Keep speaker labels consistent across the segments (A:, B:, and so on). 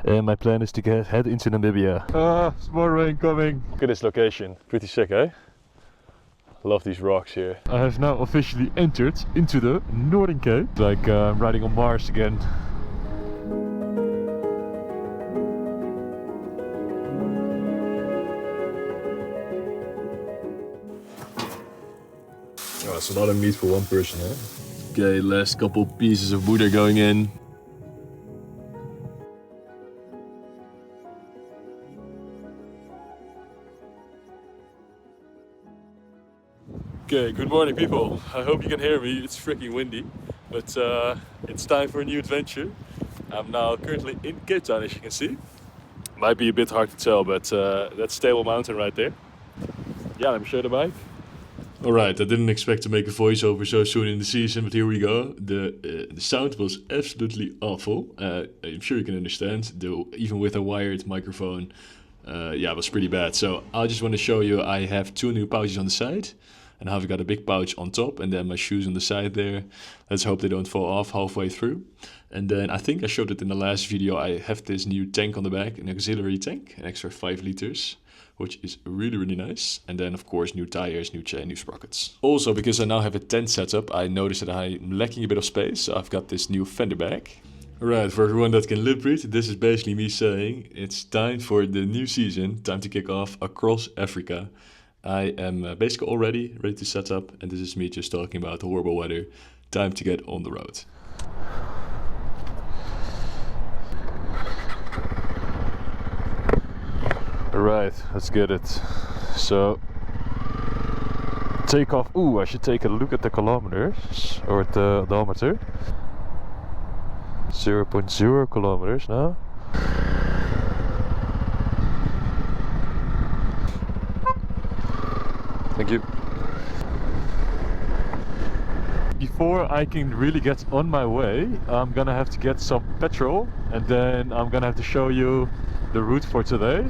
A: and my plan is to head into Namibia. It's more rain coming. Look at this location, pretty sick, eh? Love these rocks here. I have now officially entered into the Northern Cape. Like I'm riding on Mars again. Oh, it's another meat for one person, huh? Okay, last couple pieces of wood are going in. Okay, good morning people. I hope you can hear me. It's freaking windy, but it's time for a new adventure. I'm now currently in Cape Town, as you can see. Might be a bit hard to tell, but that's Table Mountain right there. Yeah, let me show you the bike. Alright, I didn't expect to make a voiceover so soon in the season, but here we go. The sound was absolutely awful. I'm sure you can understand, though, even with a wired microphone, yeah, it was pretty bad. So I just want to show you, I have two new pouches on the side, and I've got a big pouch on top, and then my shoes on the side there. Let's hope they don't fall off halfway through. And then I think I showed it in the last video, I have this new tank on the back, an auxiliary tank, an extra 5 liters. Which is really, really nice. And then of course new tires, new chain, new sprockets. Also, because I now have a tent setup, I noticed that I'm lacking a bit of space. So I've got this new fender bag. Alright, for everyone that can lip read, this is basically me saying it's time for the new season, time to kick off across Africa. I am basically already ready to set up, and this is me just talking about the horrible weather. Time to get on the road. Alright, let's get it. So, take off. Ooh, I should take a look at the kilometers, or at the odometer. 0.0 kilometers now. Thank you. Before I can really get on my way, I'm gonna have to get some petrol, and then I'm gonna have to show you the route for today.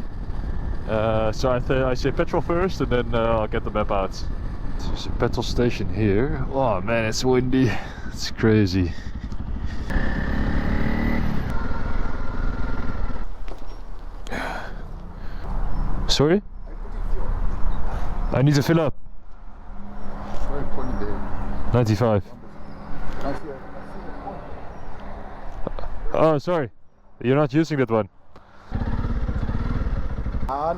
A: So I say petrol first, and then I'll get the map out. There's a petrol station here. Oh man, it's windy. It's crazy. Sorry? I need to fill up. 95. Oh, sorry. You're not using that one.
B: How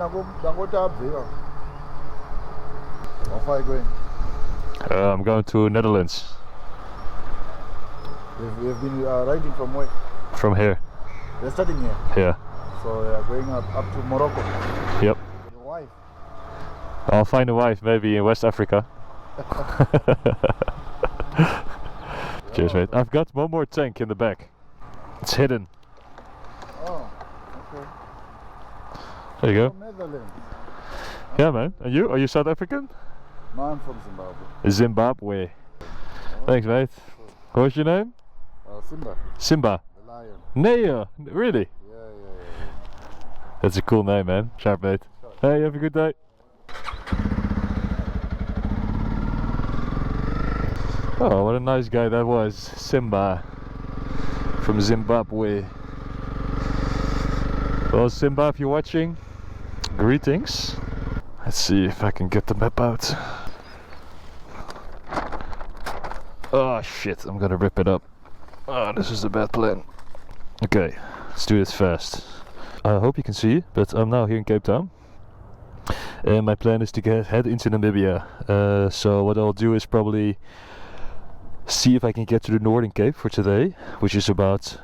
B: far are you going?
A: I'm going to Netherlands.
B: We've been riding from where?
A: From here.
B: We're starting here?
A: Yeah.
B: So we are going up to Morocco?
A: Yep.
B: With your wife?
A: I'll find a wife maybe in West Africa. Cheers mate. I've got one more tank in the back. It's hidden.
B: Oh, okay.
A: There you go.
B: From Netherlands?
A: Yeah man. And you? Are you South African?
B: No, I'm from Zimbabwe.
A: Zimbabwe. Thanks mate. What's your name?
B: Simba.
A: Simba.
B: The lion.
A: Nee, really?
B: Yeah.
A: That's a cool name man. Sharp mate. Hey, have a good day. Oh, what a nice guy that was. Simba. From Zimbabwe. Well Simba, if you're watching, greetings. Let's see if I can get the map out. Oh shit, I'm gonna rip it up. Oh, this is a bad plan. Okay, let's do this fast. I hope you can see, but I'm now here in Cape Town. And my plan is to head into Namibia. So what I'll do is probably see if I can get to the Northern Cape for today, which is about,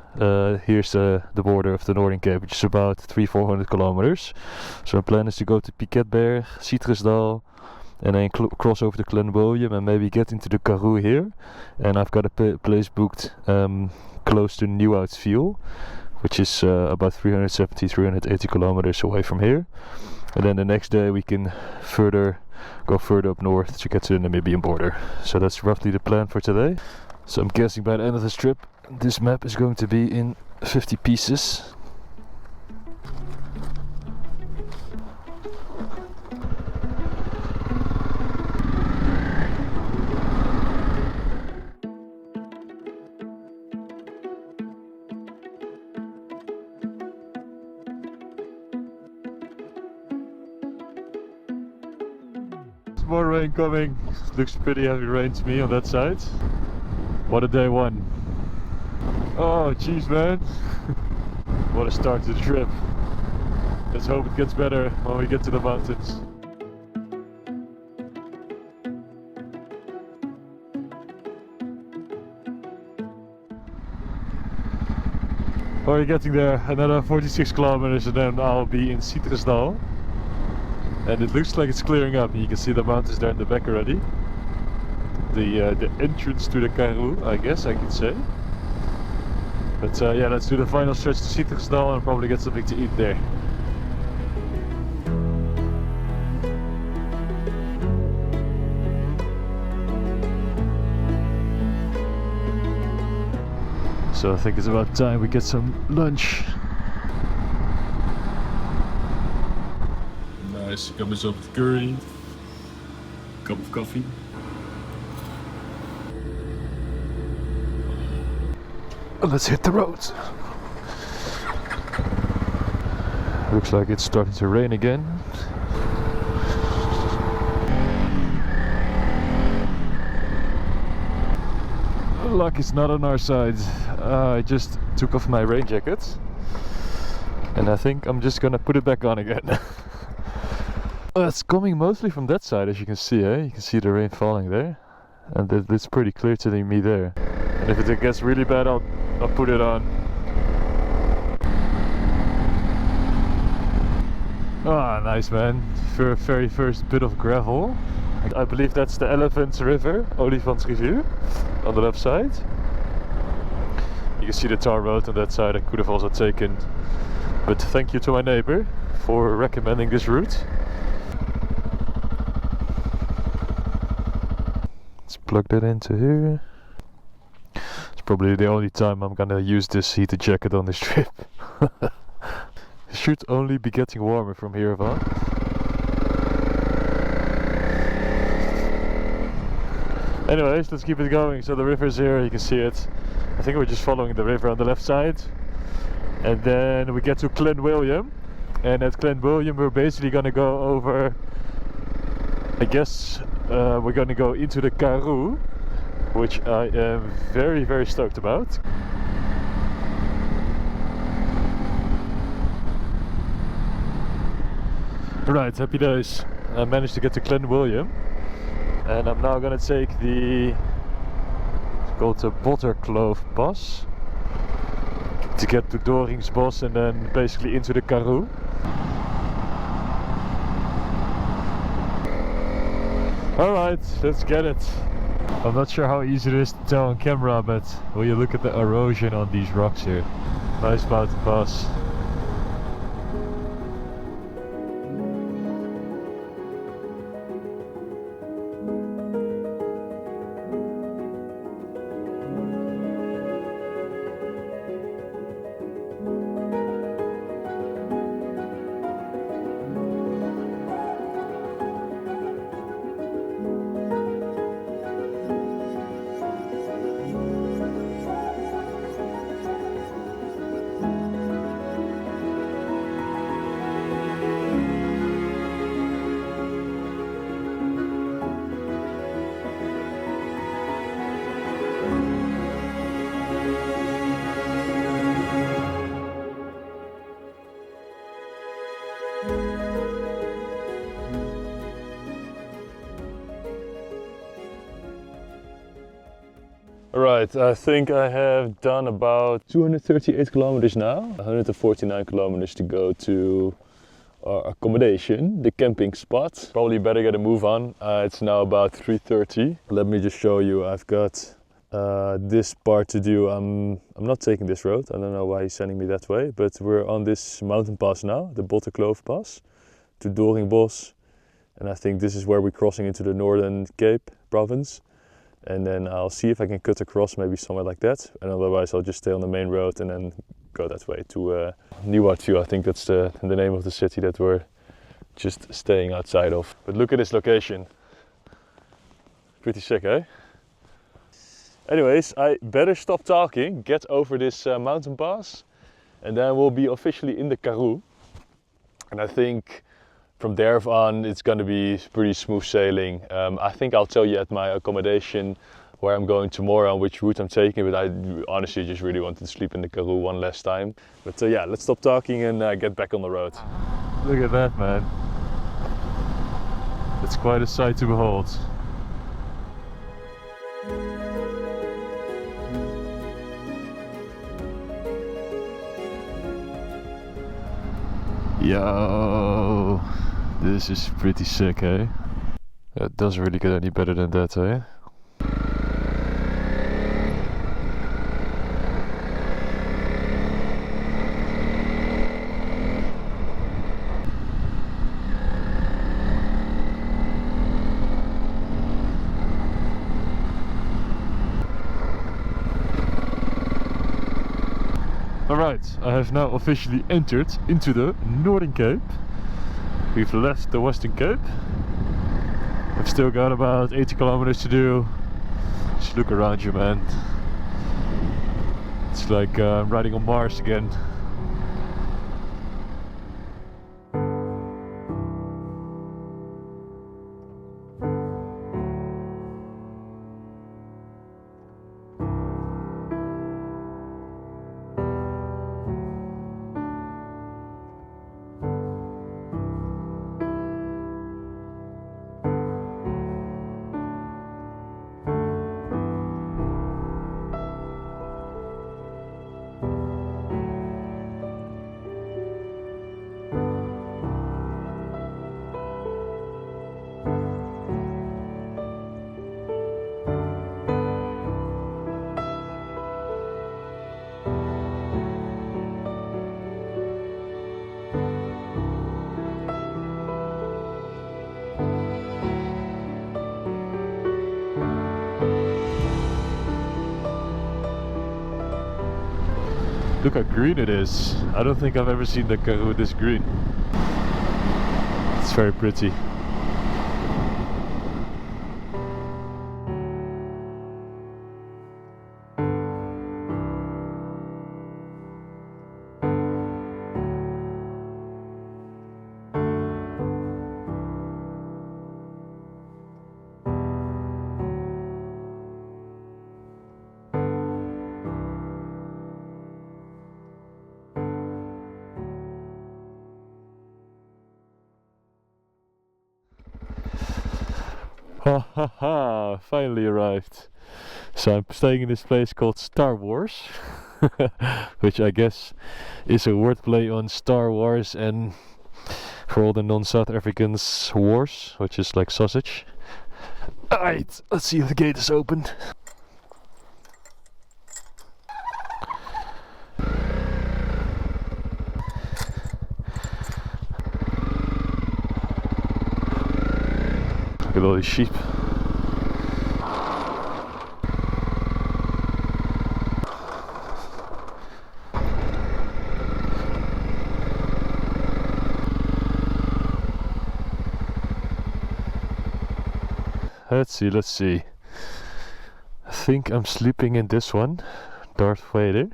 A: here's the border of the Northern Cape, which is about 300-400 kilometers. So my plan is to go to Piketberg, Citrusdal, and then cross over to Glen William and maybe get into the Karoo here. And I've got a place booked close to Nieuwoudsville, which is about 370-380 kilometers away from here. And then the next day we can go further up north to get to the Namibian border. So that's roughly the plan for today. So I'm guessing by the end of this trip this map is going to be in 50 pieces. more rain coming. Looks pretty heavy rain to me on that side. What a day one. Oh jeez man. What a start to the trip. Let's hope it gets better when we get to the mountains. We're getting there, another 46 kilometers and then I'll be in Citrusdal. And it looks like it's clearing up. You can see the mountains there in the back already. The entrance to the Karoo, I guess I could say. But yeah, let's do the final stretch to Citrusdal and probably get something to eat there. So I think it's about time we get some lunch. Nice, got myself with curry, cup of coffee. Let's hit the road. Looks like it's starting to rain again. Luck is not on our side. I just took off my rain jacket and I think I'm just gonna put it back on again. It's coming mostly from that side, as you can see, eh? You can see the rain falling there, and it's pretty clear to me there. And if it gets really bad, I'll put it on. Ah, nice man. For very first bit of gravel. I believe that's the Elephants River, Olifantsrivier, on the left side. You can see the tar road on that side I could have also taken. But thank you to my neighbor for recommending this route. Let's plug that into here. It's probably the only time I'm gonna use this heated jacket on this trip. It should only be getting warmer from here on. Anyways, let's keep it going. So the river's here, you can see it. I think we're just following the river on the left side. And then we get to Glen William. And at Glen William we're basically gonna go over, I guess we're gonna go into the Karoo, which I am very, very stoked about. Right, happy days. I managed to get to Glen William. And I'm now gonna take it's called the Botterkloof Pass to get to Doringsbos and then basically into the Karoo. Alright, let's get it. I'm not sure how easy it is to tell on camera, but will you look at the erosion on these rocks here. Nice mountain pass. Right, I think I have done about 238 kilometers now. 149 kilometers to go to our accommodation, the camping spot. Probably better get a move on. It's now about 3:30. Let me just show you. I've got this part to do. I'm not taking this road. I don't know why he's sending me that way, but we're on this mountain pass now, the Botterkloof Pass, to Doringsbos. And I think this is where we're crossing into the Northern Cape province. And then I'll see if I can cut across maybe somewhere like that, and otherwise I'll just stay on the main road and then go that way to Nieuwartview. I think that's the name of the city that we're just staying outside of. But look at this location. Pretty sick, eh? Anyways, I better stop talking, get over this mountain pass, and then we'll be officially in the Karoo. And I think from there on it's going to be pretty smooth sailing. I think I'll tell you at my accommodation where I'm going tomorrow and which route I'm taking, but I honestly just really wanted to sleep in the Karoo one last time. But yeah, let's stop talking and get back on the road. Look at that, man. It's quite a sight to behold. Yo, this is pretty sick, eh? It doesn't really get any better than that, eh? Alright, I have now officially entered into the Northern Cape. We've left the Western Cape. I've still got about 80 kilometers to do. Just look around you, man. It's like riding on Mars again. Look how green it is. I don't think I've ever seen the Karoo this green. It's very pretty. Ha ha ha! Finally arrived. So I'm staying in this place called Star Wars, which I guess is a wordplay on Star Wars and for all the non-South Africans, wars, which is like sausage. Alright, let's see if the gate is open. Look at all these sheep. Let's see. I think I'm sleeping in this one. Darth Vader.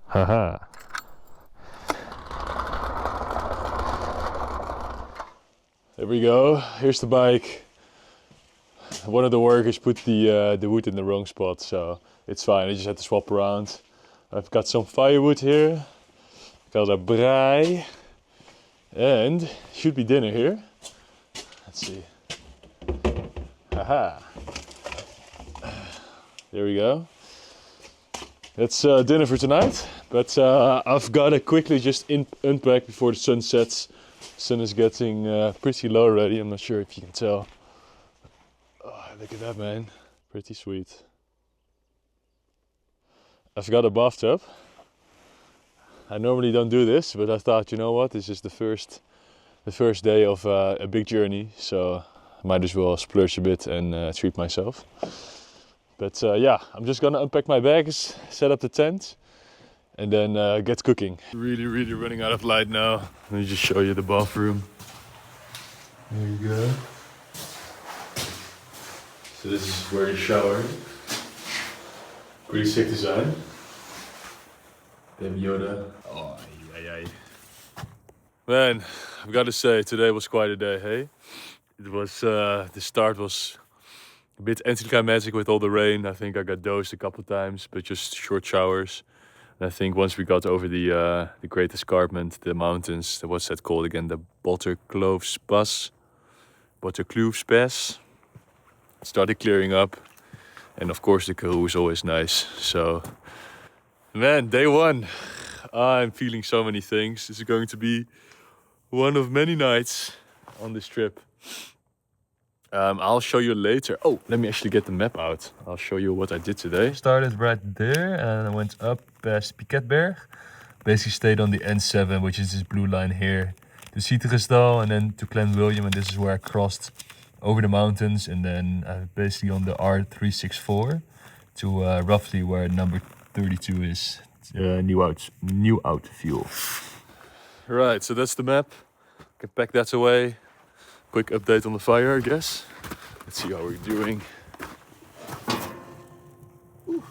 A: Haha. There we go. Here's the bike. One of the workers put the wood in the wrong spot, so it's fine. I just had to swap around. I've got some firewood here. Got a braai. And should be dinner here. Let's see. Haha. There we go. That's dinner for tonight. But I've got to quickly just unpack before the sun sets. Sun is getting pretty low already. I'm not sure if you can tell. Oh, look at that, man. Pretty sweet. I've got a bathtub. I normally don't do this, but I thought, you know what, this is the first day of a big journey, so I might as well splurge a bit and treat myself. But yeah, I'm just gonna unpack my bags, set up the tent, and then get cooking. Really running out of light now. Let me just show you the bathroom. There you go. So this is where you shower. Pretty sick design. Baby Yoda. Oh, ay. Man, I've got to say, today was quite a day, hey? It was, the start was a bit anticlimactic with all the rain. I think I got dosed a couple times, but just short showers. And I think once we got over the Great Escarpment, the mountains, what's that called again? The Botterkloofs Pass. Botterkloofs Pass. It started clearing up. And of course the Karoo is always nice. So, man, day one. I'm feeling so many things. This is going to be one of many nights on this trip. I'll show you later. Oh, let me actually get the map out. I'll show you what I did today. Started right there and I went up past Piketberg. Basically stayed on the N7, which is this blue line here, to Citrusdal and then to Glen William. And this is where I crossed over the mountains and then basically on the R364 to roughly where number 32 is. New out fuel. Right, so that's the map. Can pack that away. Quick update on the fire, I guess. Let's see how we're doing. Ooh.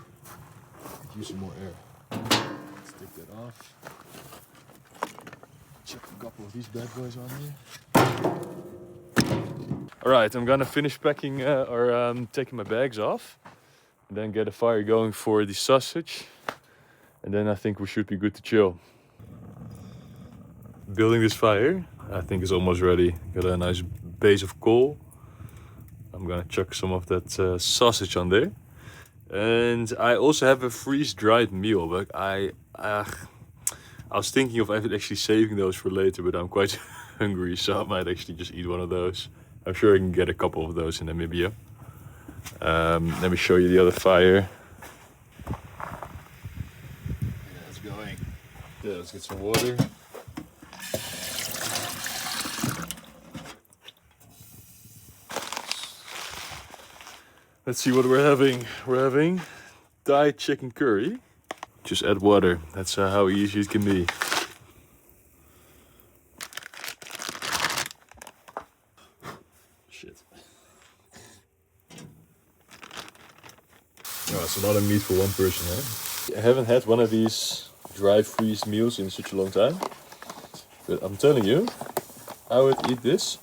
A: Could use some more air. Let's take that off. Chuck a couple of these bad boys on here. Alright, I'm gonna finish packing taking my bags off. And then get a fire going for the sausage. And then I think we should be good to chill. Building this fire, I think is almost ready. Got a nice base of coal. I'm gonna chuck some of that sausage on there. And I also have a freeze-dried meal, but I was thinking of actually saving those for later, but I'm quite hungry, so I might actually just eat one of those. I'm sure I can get a couple of those in Namibia. Let me show you the other fire. Yeah, it's going. Yeah, let's get some water. Let's see what we're having. We're having Thai chicken curry. Just add water. That's how easy it can be. Shit. Oh, it's a lot of meat for one person, eh? I haven't had one of these dry freeze meals in such a long time. But I'm telling you, I would eat this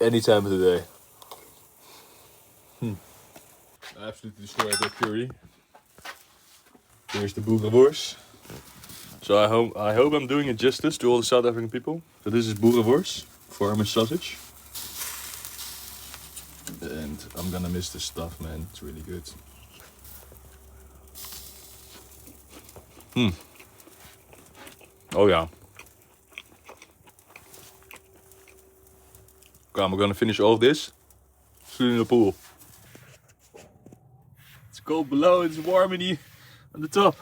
A: any time of the day. I absolutely destroyed that curry. Here's the boerenworst. So I hope I'm doing it justice to all the South African people. So this is boerenworst, farmer sausage. And I'm gonna miss this stuff, man. It's really good. Oh yeah. Okay, I'm gonna finish all of this. Swim in the pool. It's cold below, it's warm on the top.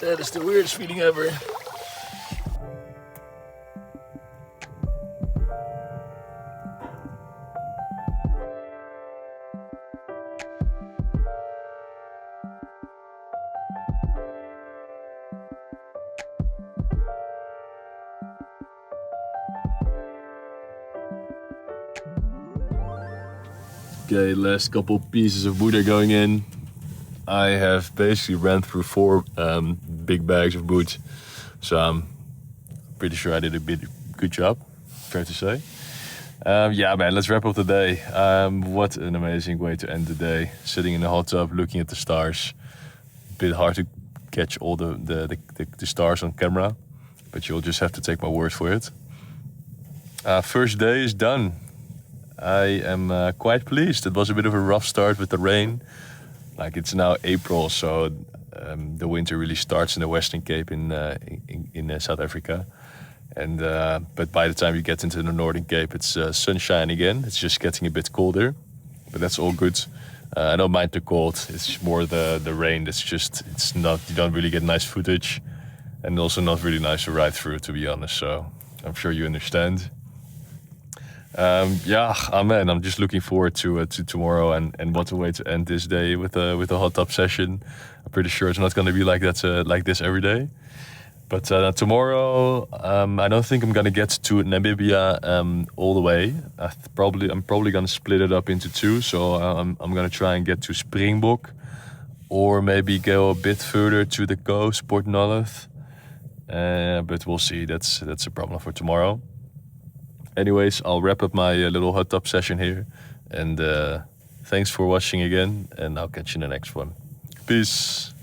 A: That is the weirdest feeling ever. Okay, last couple pieces of wood are going in. I have basically ran through 4 big bags of wood, so I'm pretty sure I did a good job, fair to say. Yeah, man, let's wrap up the day. What an amazing way to end the day. Sitting in the hot tub, looking at the stars. A bit hard to catch all the stars on camera, but you'll just have to take my word for it. First day is done. I am quite pleased. It was a bit of a rough start with the rain. Like, it's now April, so the winter really starts in the Western Cape in South Africa. And but by the time you get into the Northern Cape, it's sunshine again. It's just getting a bit colder, but that's all good. I don't mind the cold. It's more the rain. It's not. You don't really get nice footage, and also not really nice to ride through, to be honest. So I'm sure you understand. Yeah, man, I'm just looking forward to tomorrow and what a way to end this day with a hot tub session. I'm pretty sure it's not going to be like this every day. But tomorrow, I don't think I'm gonna get to Namibia all the way. I'm probably gonna split it up into 2. So I'm gonna try and get to Springbok, or maybe go a bit further to the coast, Port Nolloth, But we'll see. That's a problem for tomorrow. Anyways, I'll wrap up my little hot tub session here, and thanks for watching again, and I'll catch you in the next one. Peace.